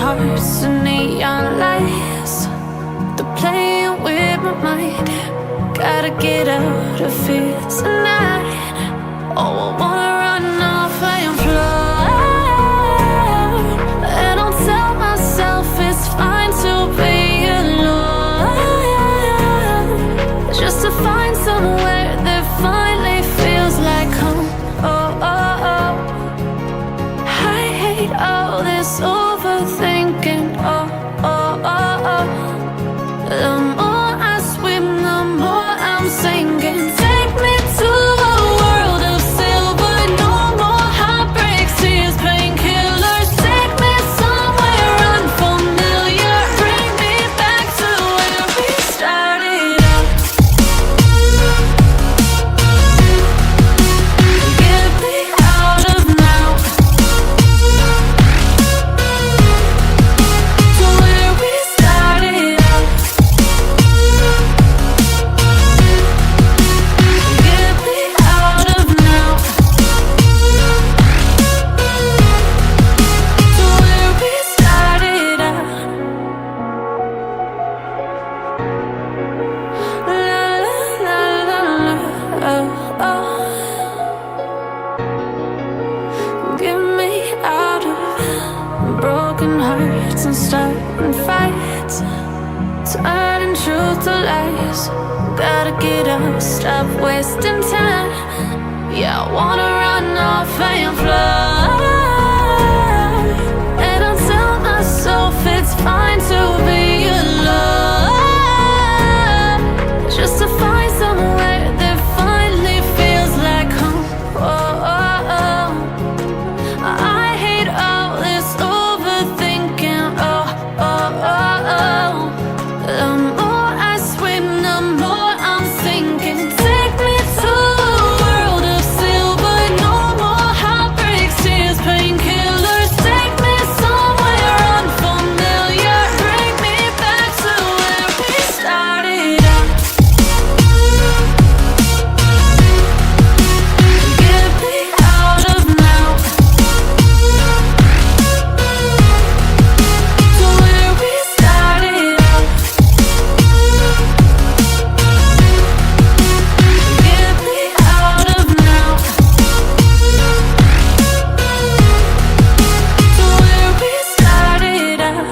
hearts and neon lights. They're playing with my mind. Gotta get out of here tonight. Oh, I wanna run off and fly. And I'll tell myself it's fine to be alone, just to find somewhere that finally feels like home. Oh, oh, oh. I hate all this overthinking. Oh, oh, oh, oh. The more I swim, the more I'm sinking. Take me to a world of silver. No more heartbreaks, tears, painkillers. Take me somewhere unfamiliar. Bring me back to where we started out. Get me out of now, to where we started out. Get me out of now, to where we started out. La la la la la, oh, oh. Get me out of broken hearts and starting fights, turning truth to lies. Gotta get up, stop wasting time. Yeah, I wanna run off and fly. And I'll tell myself it's fine to be alone, just to find somewhere that finally feels like home. Oh, oh, oh. I hate all this overthinking. Oh, oh, oh, oh. The more I swim, the more I'm sinking. Take me to a world of silver. No more heartbreaks, tears, painkillers. Take me somewhere unfamiliar. Bring me back to where we started out. Get me out of now, to where we started out. Get me out of now, to where we started out.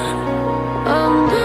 Oh no,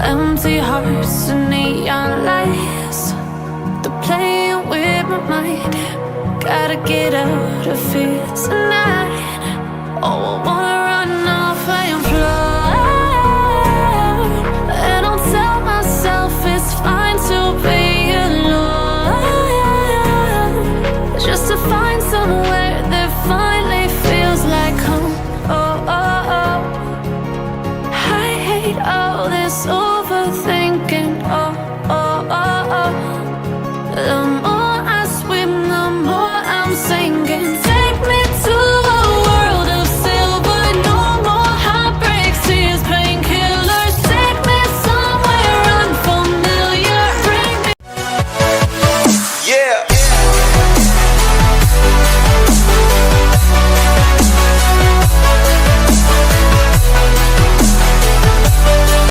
empty hearts and neon lights. They're playing with my mind. Gotta get out of here tonight. Oh, I wanna